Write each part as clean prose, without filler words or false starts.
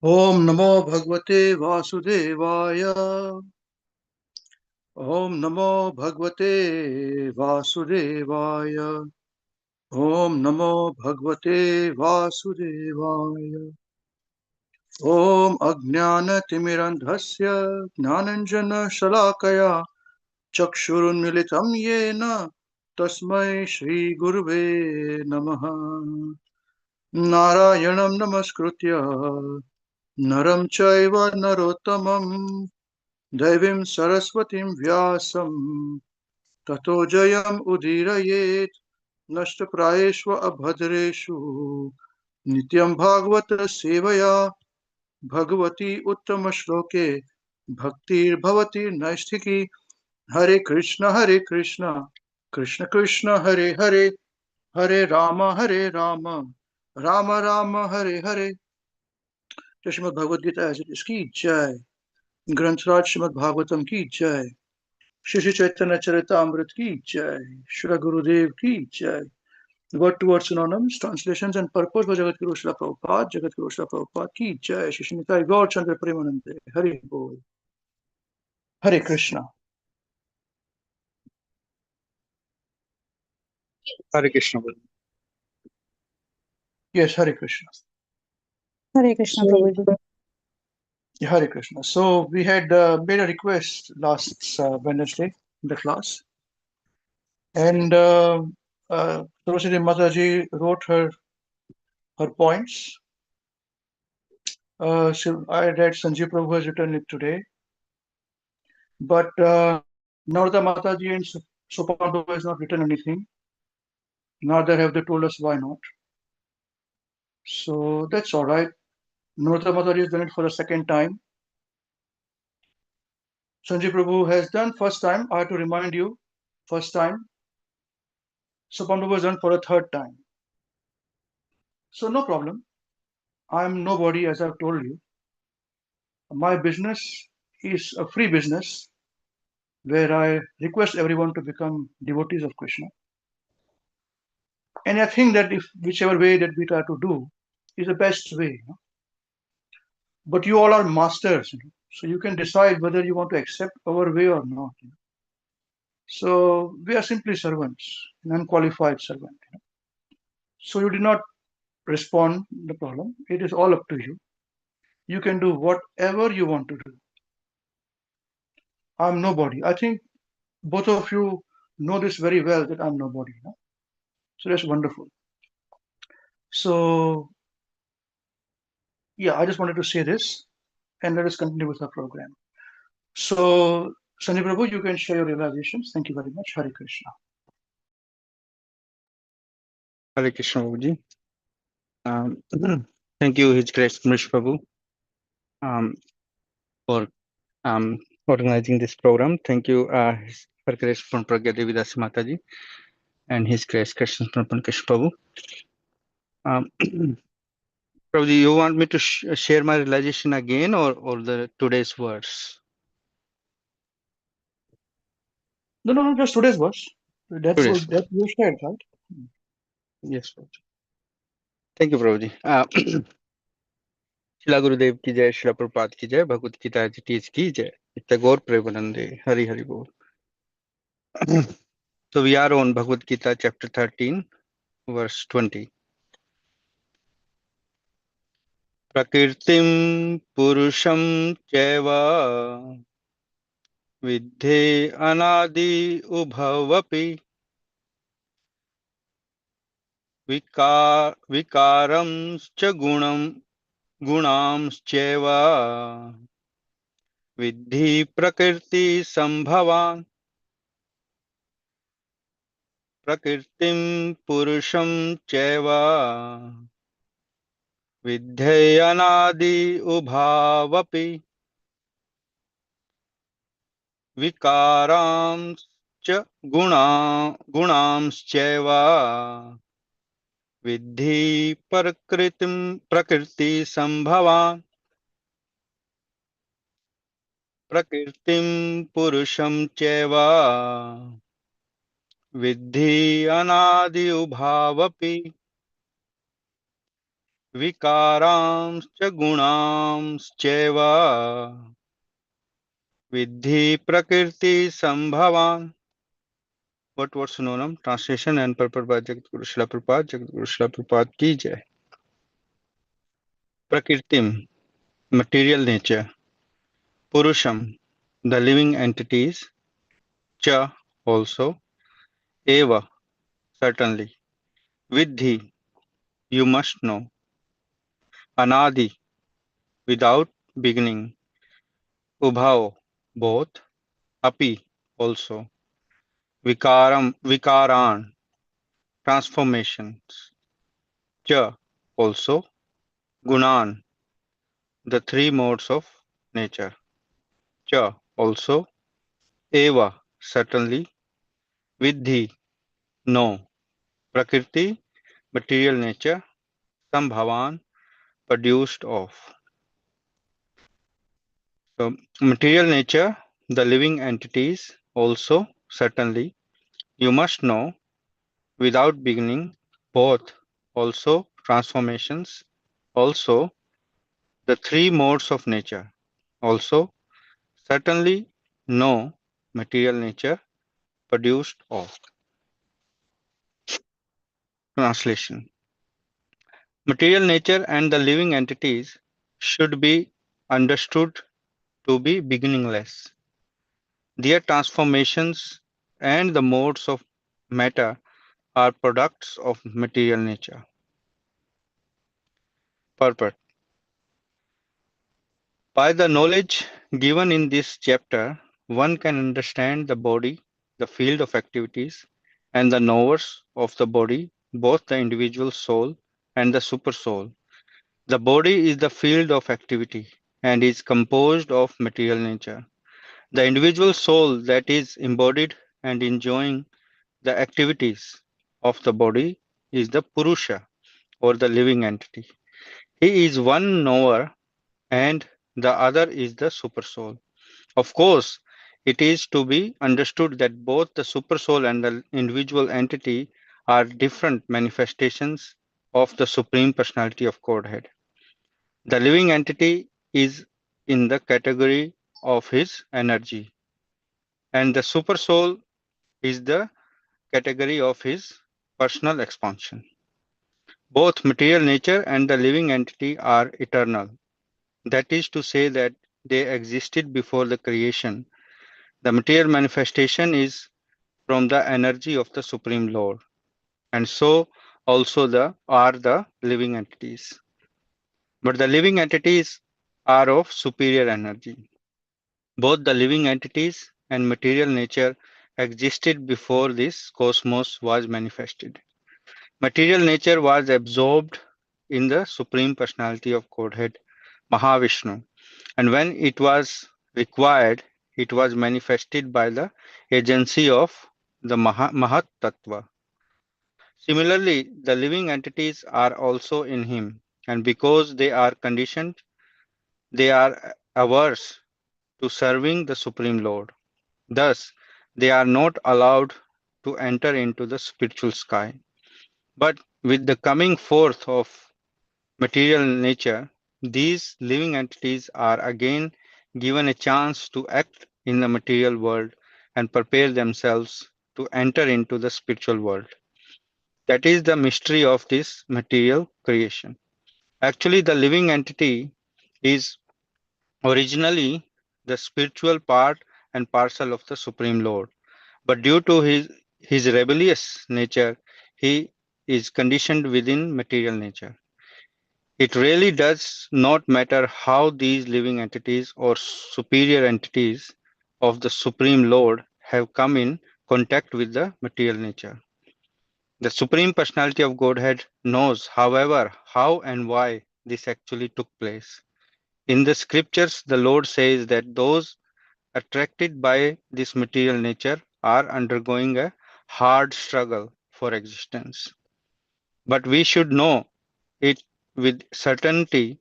Om Namo Bhagavate Vasudevaya. Om Namo Bhagavate Vasudevaya. Om Namo Bhagavate Vasudevaya. Om Ajnana Timirandhasya Gnananjana Shalakaya Chakshurunmilitam Yena Tasmai Shri Gurve Namaha. Narayanam Namaskritya Naram Chaiva Narottamam Devim Saraswatim Vyasam Tato Jayam Udirayet Nashtaprayeshva Abhadreshu Nityam Bhagavata Sevaya Bhagavati Uttama Shloke Bhaktir Bhavati Naistiki Hare Krishna Krishna Krishna Hare Hare Hare Rama Rama Rama Hare Hare. Srimad Bhagavad Gita as it is ki jai. Granth Raj Srimad Bhagavatam ki jai. Shri Chaitanya Charitamrita ki jai. Shri Gurudev ki jai. Word to word synonyms, translations and purpose by Jagat Guru Srila Prabhupada. Jagat Guru Srila Prabhupada ki jai. Shri Nitai Gaur Chandra Premanande. Hari Bol. Hare Krishna. Hare Krishna. Yes, Hare Krishna. Hare Krishna, Prabhuji. Hare Krishna. So we had made a request last Wednesday in the class, and Saraswati Mataji wrote her points. I read Sanjeev Prabhu has written it today, but Narada Mataji and Sopan Prabhu has not written anything. Neither have they told us why not. So that's all right. Narada Mataji has done it for the second time. Sanjeev Prabhu has done first time. I have to remind you, first time. Sopan Prabhu has done for a third time. So no problem. I'm nobody, as I've told you. My business is a free business where I request everyone to become devotees of Krishna. And I think that if whichever way that we try to do is the best way. But you all are masters, so you can decide whether you want to accept our way or not. So we are simply servants, an unqualified servant. So you did not respond to the problem. It is all up to you. You can do whatever you want to do. I'm nobody. I think both of you know this very well, that I'm nobody. So that's wonderful. So yeah, I just wanted to say this, and let us continue with our program. So Sanjay Prabhu, you can share your realizations. Thank you very much. Hare Krishna. Hare Krishna, Prabhuji. Thank you, His Grace Mrish Prabhu, for organizing this program. Thank you, His Grace from Pragya Devi Dasi Mataji and His Grace Krishna Krishna Prabhu. Prabhuji, you want me to share my realization again, or the today's verse? No, just today's verse. That's Today's that you shared, right? Yes, Prabhuji. Thank you, Prabhuji. Shila Gurudev ki jai, Shila Prabhupada ki jai, Bhagavad Gita ki jai. Tagore Premanande, Hari Hari Bol. So we are on Bhagavad Gita chapter 13, verse 20. Prakirtim Purusham Cheva Vidhe Anadi Ubhavapi Vikaram Cha Gunam Cheva Vidhi Prakriti Sambhavan Prakirtim Purusham Cheva Vidhe Anadi Ubhavapi Vikaram Cha Gunamscheva Vidhi Prakriti Sambhavan Prakritim Purusham Cheva Vidhi Anadi Ubhavapi विकारांश्च गुणांश्चैव विद्धि प्रकृति संभवान्. What was Sunonam? Translation and purport by Jagadguru Srila Prabhupada. Jagadguru Srila Prabhupada ki jai. Prakritim, material nature. Purusham, the living entities. Cha, also. Eva, certainly. Vidhi, you must know. Anadi, without beginning. Ubhao, both. Api, also. Vikaran, transformations. Cha, also. Gunan, the three modes of nature. Cha, also. Eva, certainly. Vidhi, no. Prakriti, material nature. Sambhavan, produced of. So, material nature, the living entities, also, certainly. You must know, without beginning, both, also, transformations, also, the three modes of nature, also, certainly, no, material nature, produced of. Translation. Material nature and the living entities should be understood to be beginningless. Their transformations and the modes of matter are products of material nature. Purport. By the knowledge given in this chapter, one can understand the body, the field of activities, and the knowers of the body, both the individual soul and the supersoul. The body is the field of activity and is composed of material nature. The individual soul that is embodied and enjoying the activities of the body is the Purusha or the living entity. He is one knower and the other is the supersoul. Of course, it is to be understood that both the supersoul and the individual entity are different manifestations of the Supreme Personality of Godhead. The living entity is in the category of his energy, and the supersoul is the category of his personal expansion. Both material nature and the living entity are eternal. That is to say that they existed before the creation. The material manifestation is from the energy of the Supreme Lord, and so also are the living entities. But the living entities are of superior energy. Both the living entities and material nature existed before this cosmos was manifested. Material nature was absorbed in the Supreme Personality of Godhead, Mahavishnu, and when it was required, it was manifested by the agency of the Mahat Tattva. Similarly, the living entities are also in him, and because they are conditioned, they are averse to serving the Supreme Lord. Thus, they are not allowed to enter into the spiritual sky. But with the coming forth of material nature, these living entities are again given a chance to act in the material world and prepare themselves to enter into the spiritual world. That is the mystery of this material creation. Actually, the living entity is originally the spiritual part and parcel of the Supreme Lord. But due to his rebellious nature, he is conditioned within material nature. It really does not matter how these living entities or superior entities of the Supreme Lord have come in contact with the material nature. The Supreme Personality of Godhead knows, however, how and why this actually took place. In the scriptures, the Lord says that those attracted by this material nature are undergoing a hard struggle for existence. But we should know it with certainty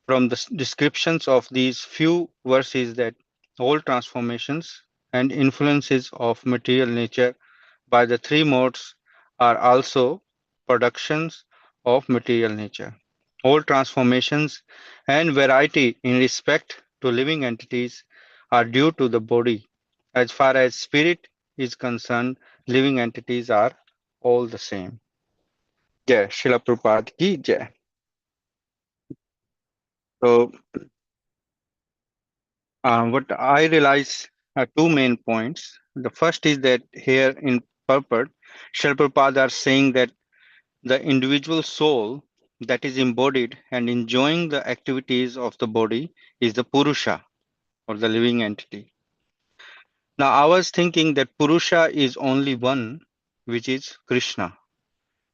from the descriptions of these few verses that all transformations and influences of material nature by the three modes are also productions of material nature. All transformations and variety in respect to living entities are due to the body. As far as spirit is concerned, living entities are all the same. Jai Srila Prabhupada ki Jai. So, what I realize are two main points. The first is that here in purport, Srila Prabhupada are saying that the individual soul that is embodied and enjoying the activities of the body is the Purusha or the living entity. Now, I was thinking that Purusha is only one, which is Krishna.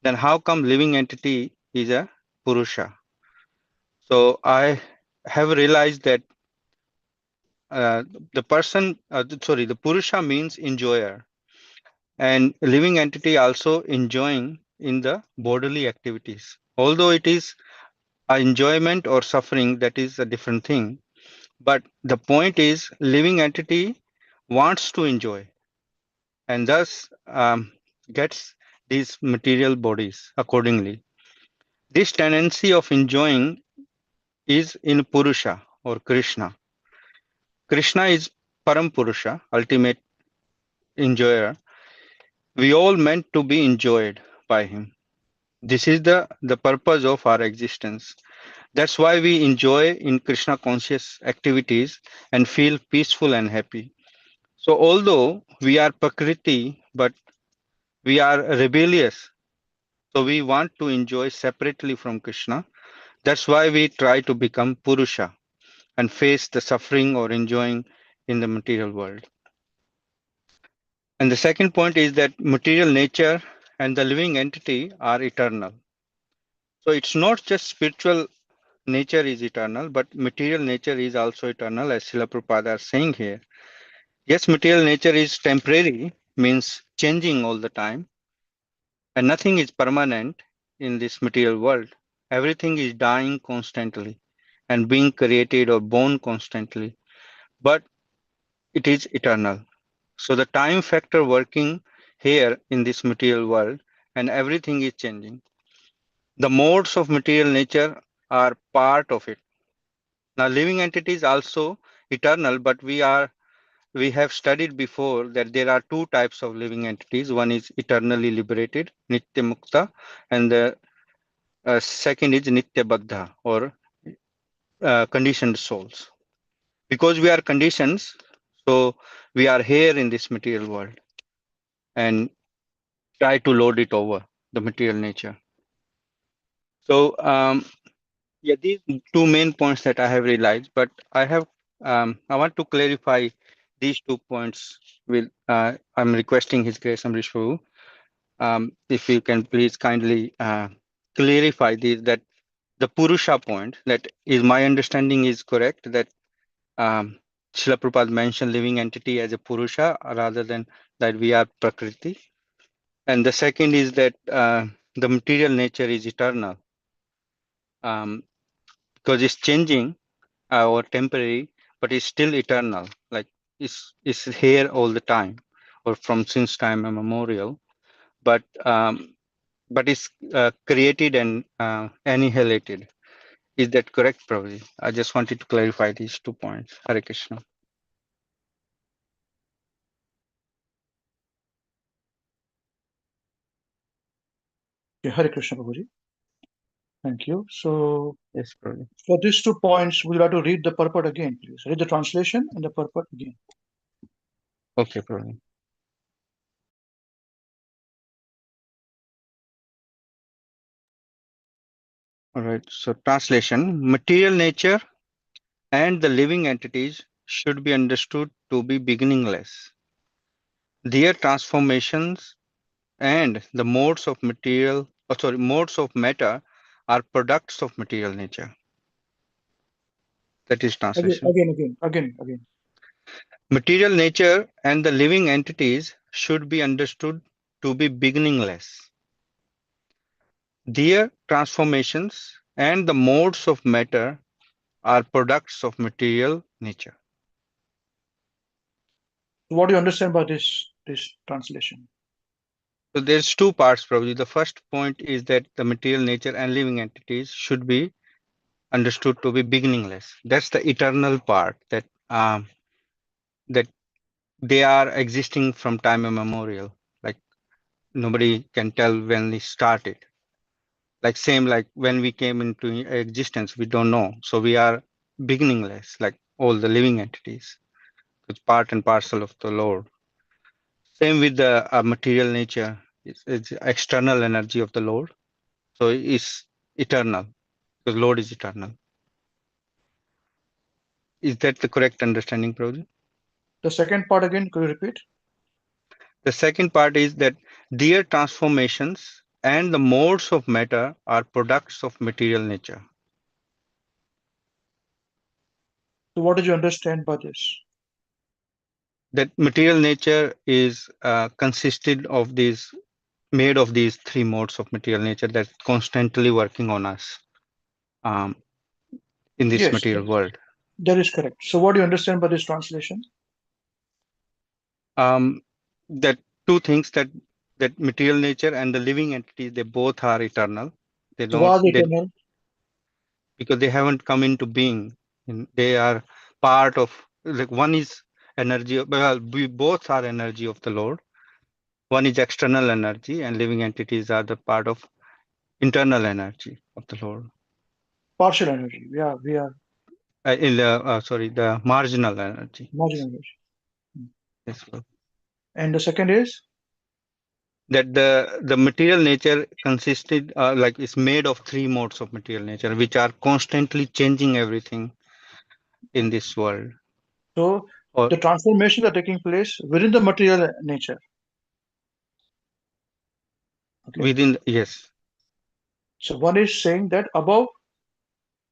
Then how come living entity is a Purusha? So I have realized that uh, the Purusha means enjoyer, and living entity also enjoying in the bodily activities. Although it is a enjoyment or suffering, that is a different thing. But the point is, living entity wants to enjoy, and thus gets these material bodies accordingly. This tendency of enjoying is in Purusha or Krishna. Krishna is Param Purusha, ultimate enjoyer. We all meant to be enjoyed by him. This is the purpose of our existence. That's why we enjoy in Krishna conscious activities and feel peaceful and happy. So although we are Prakriti, but we are rebellious. So we want to enjoy separately from Krishna. That's why we try to become Purusha and face the suffering or enjoying in the material world. And the second point is that material nature and the living entity are eternal. So it's not just spiritual nature is eternal, but material nature is also eternal, as Srila Prabhupada is saying here. Yes, material nature is temporary, means changing all the time, and nothing is permanent in this material world. Everything is dying constantly and being created or born constantly, but it is eternal. So the time factor working here in this material world, and everything is changing. The modes of material nature are part of it. Now, living entities also eternal, but we have studied before that there are two types of living entities. One is eternally liberated, Nitya Mukta, and the second is Nitya Baddha or conditioned souls. Because we are conditions, so we are here in this material world and try to load it over the material nature. So yeah, these two main points that I have realized, but I want to clarify these 2 points. I'm requesting His Grace Amrish Prabhu, if you can please kindly clarify these, that the Purusha point, that is my understanding is correct, that Srila Prabhupada mentioned living entity as a Purusha rather than that we are Prakriti. And the second is that the material nature is eternal, because it's changing or temporary, but it's still eternal. Like it's here all the time, or from since time immemorial. But it's created and annihilated. Is that correct, Prabhuji? I just wanted to clarify these 2 points. Hare Krishna. Okay, Hare Krishna, Prabhuji. Thank you. So, Yes, Prabhuji. for these 2 points, we'll have to read the purport again, please. Read the translation and the purport again. Okay, Prabhuji. All right. So translation: material nature and the living entities should be understood to be beginningless. Their transformations and the modes of matter are products of material nature. That is translation. Again. Material nature and the living entities should be understood to be beginningless. Their transformations and the modes of matter are products of material nature. What do you understand by this translation? So there's 2 parts, probably. The first point is that the material nature and living entities should be understood to be beginningless. That's the eternal part, that they are existing from time immemorial. Like nobody can tell when it started. Like same like when we came into existence, we don't know. So we are beginningless, like all the living entities. It's part and parcel of the Lord. Same with the material nature. It's external energy of the Lord. So it's eternal. The Lord is eternal. Is that the correct understanding, Prabhuji? The second part again, could you repeat? The second part is that their transformations and the modes of matter are products of material nature. So what did you understand by this? That material nature is consisted of these, made of these three modes of material nature that's constantly working on us in this Yes, material world. that is correct. So what do you understand by this translation? That two things, that material nature and the living entities, they both are eternal. They So don't, why are they eternal? because they haven't come into being. They are part of, like one is energy. Well, we both are energy of the Lord. One is external energy, and living entities are the part of internal energy of the Lord. Partial energy. Yeah, we are The marginal energy. marginal energy. Yes, sir. And the second is That the material nature consisted, like is made of three modes of material nature, which are constantly changing everything in this world. so Or the transformations are taking place within the material nature. Okay. within, yes. So one is saying that above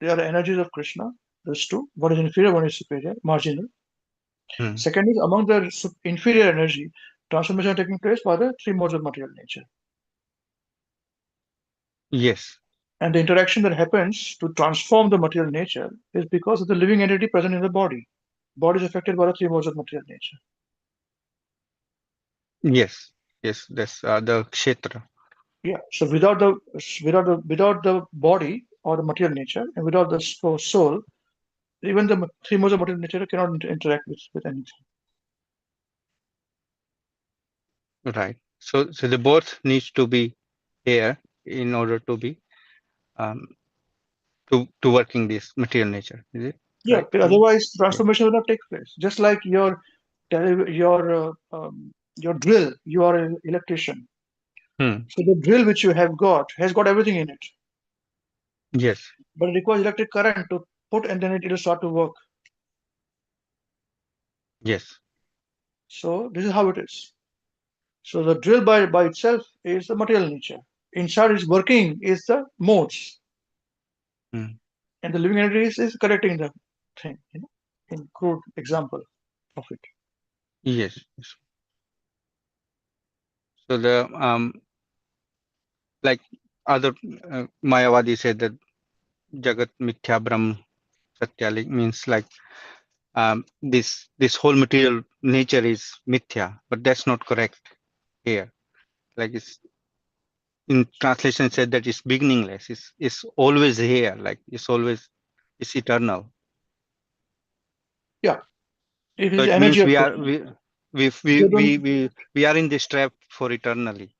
there are energies of Krishna. There's two. One is inferior, one is superior, marginal. Hmm. Second is among the inferior energy, transformation are taking place by the three modes of material nature. Yes, And the interaction that happens to transform the material nature is because of the living entity present in the body. Body is affected by the three modes of material nature. yes, yes. That's the kshetra. Yeah. So without the body or the material nature, and without the soul, even the three modes of material nature cannot interact with anything. Right. So they both needs to be here in order to be um, to working this material nature. Is it Yeah. correct? But otherwise, Yeah. transformation will not take place. Just like your drill, you are an electrician. Hmm. So the drill which you have got has got everything in it, Yes. but it requires electric current to put, and then it will start to work. Yes. So this is how it is. So the drill by itself is the material nature. Inside its working is the modes, Hmm. and the living entity is correcting the thing. In crude example of it. Yes. Yes. So the like other Mayavadi said that Jagat Mithya Brahm Satyalik means like this whole material nature is mithya, but that's not correct here. Like it's in translation said that it's beginningless. It's always here. Like it's eternal. Yeah, it So is the it energy means of we are Krishna. we They we don't. we, we are in this trap for eternally.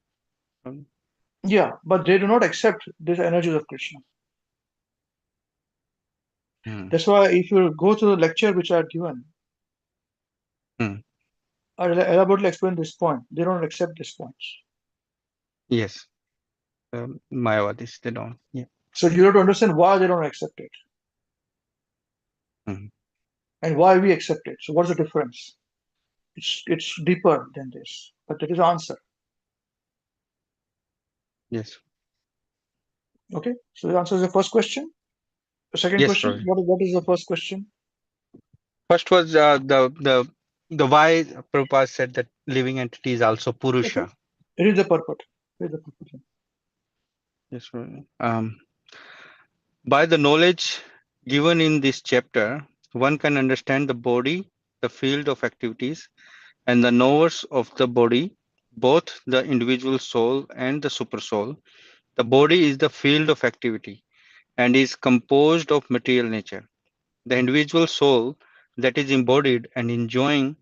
Yeah, but they do not accept this energy of Krishna. Hmm. That's why if you go to the lecture which I had given, Hmm. I elaborately explain this point. They don't accept these points. Yes. Mayavadis, they don't. Yeah. So you have to understand why they don't accept it Hmm. and why we accept it. So what's the difference? It's deeper than this, but that is the answer. Yes. Okay, so the answer is the first question. The second Yes, question, Ravi. what is the first question? First was the why Prabhupada said that living entity is also Okay, Purusha. read the purport. Read the purport. Yes, Ravi. By the knowledge given in this chapter, one can understand the body, the field of activities, and the knowers of the body, both the individual soul and the supersoul. The body is the field of activity, and is composed of material nature. The individual soul that is embodied and enjoying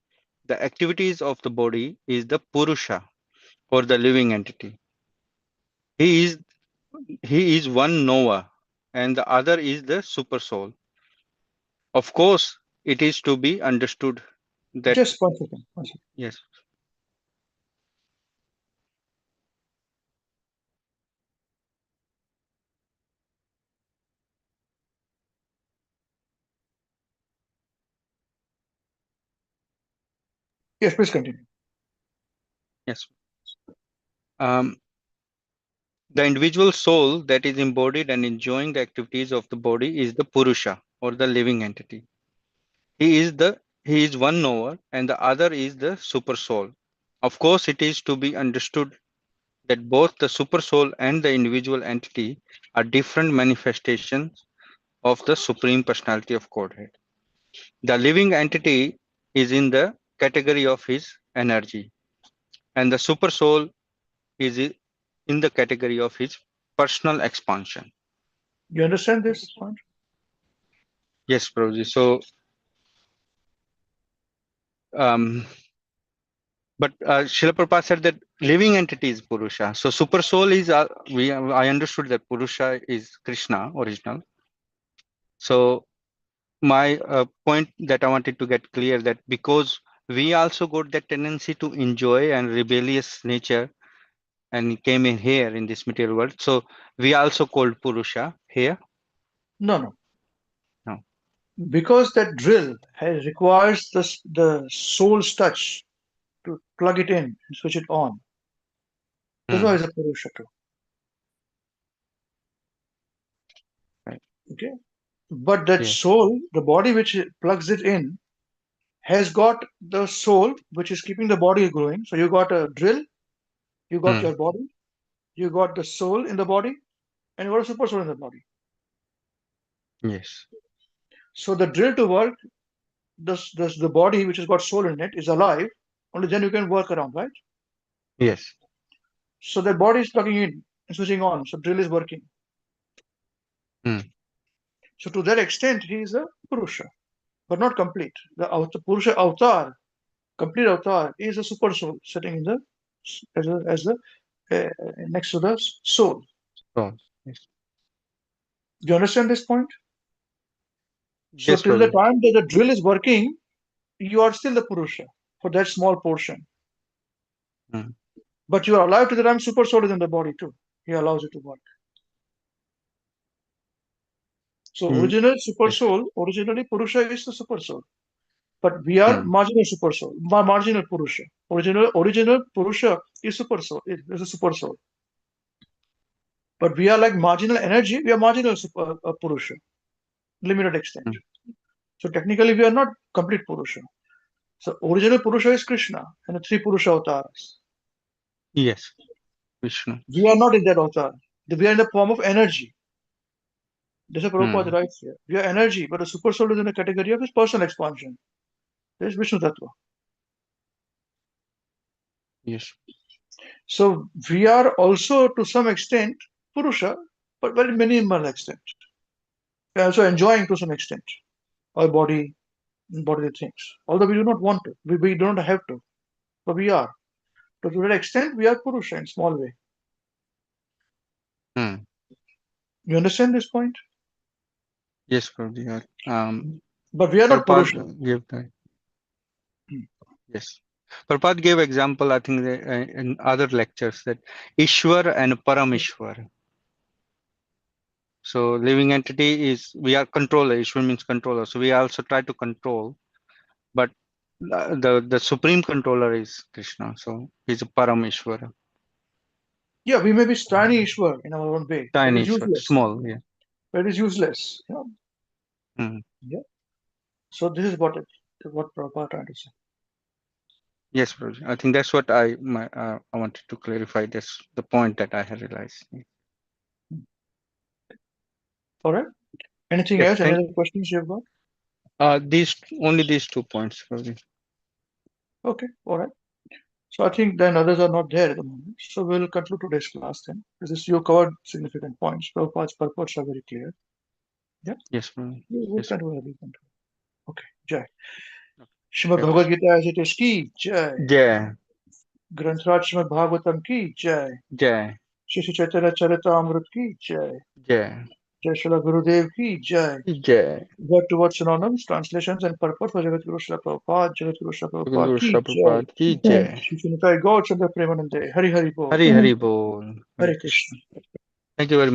the activities of the body is the Purusha, or the living entity. He is he is one knower, and the other is the super soul. Of course, it is to be understood that Just 1 second. 1 second. yes, Yes, please continue. yes. Um, the individual soul that is embodied and enjoying the activities of the body is the Purusha, or the living entity. He is one knower, and the other is the super soul. Of course, it is to be understood that both the super soul and the individual entity are different manifestations of the Supreme Personality of Godhead. The living entity is in the category of his energy, and the super soul is in the category of his personal expansion. You understand this point? Yes, Prabhuji. So, but Srila Prabhupada said that living entity is Purusha. So, super soul is, I understood that Purusha is Krishna, original. So, my point that I wanted to get clear, that because we also got that tendency to enjoy and rebellious nature and came in here in this material world. So we also called Purusha here. No. No. Because that drill requires the soul's touch to plug it in and switch it on. That's why it's a Purusha too. Right. Okay. But that Yeah. soul, the body which plugs it in, has got the soul which is keeping the body going. So you got a drill, you got your body, you got the soul in the body, and you got a super soul in the body. Yes. So the drill to work, the body which has got soul in it is alive. Only then you can work around, right? Yes. So that body is plugging in and switching on. So drill is working. So to that extent, he is a Purusha, but not complete. The Purusha avatar, complete avatar, is a super soul sitting in the as the next to the soul. Oh, yes. Do you understand this point? So Yes, till the Prabhuji. time that the drill is working, you are still the Purusha for that small portion. But you are alive to the time super soul is in the body too. He allows it to work. So original super Yes. soul, originally Purusha is the super soul. But we are marginal super soul, marginal Purusha. Original Purusha is super soul, is a super soul. But we are like marginal energy, we are marginal Purusha, limited extent. So technically we are not complete Purusha. So original Purusha is Krishna and the three Purusha avatars. Yes. Vishnu. We are not in that avatar. We are in the form of energy. This is Prabhupada writes here. We are energy, but the super soul is in the category of his personal expansion. This is Vishnu Tattva. Yes. So we are also to some extent Purusha, but very minimal extent. We are also enjoying to some extent our bodily things. Although we do not want to, we don't have to, but we are. To that extent, we are Purusha in small way. You understand this point? Yes, Prabhuji. But we are not Purusha. Prabhupada gave that. Yes. Prabhupada gave example, I think, in other lectures, that Ishwar and Paramishwar. So living entity is, we are controller. Ishwar means controller. So we also try to control, but the supreme controller is Krishna. So he's a Paramishwara. Yeah, we may be tiny Ishwar in our own way, but Tiny it's Ishwar, useless. small, yeah. But it's useless. Yeah. Yeah. So this is what Prabhupada trying to say. Yes, Prabhuji. I think that's what I wanted to clarify. That's the point that I had realized. All right. Anything Yes, else? Any other questions you have got? only these 2 points, Prabhuji. Okay. All right. So I think then others are not there at the moment. So we'll conclude today's class then. Because you covered significant points. Prabhupada's purports are very clear. Yeah? Yes, Prabhu. We Yes. can do it. We can do it. Okay. Jai. Okay. Srimad Jai Bhagavad Krishna. Gita as it is ki Jai. Jai. Grantraj Srimad Bhagavatam ki Jai. Jai. Shri Shri Chaitanya Charitamrita ki Jai. Jai. Jai Srila Gurudev ki Jai. Jai. Word to word synonyms, translations, and purport for Jagat Guru Srila Prabhupada, Jagat Guru Srila Prabhupada Guru ki Jai. Prabhupada ki Jai. Jai. Shri Shri Nitai Gaur Chandra Premanande. Hari Hari Bol. Hari Hari Bol. Hare Krishna. Thank you very much.